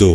2،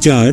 4۔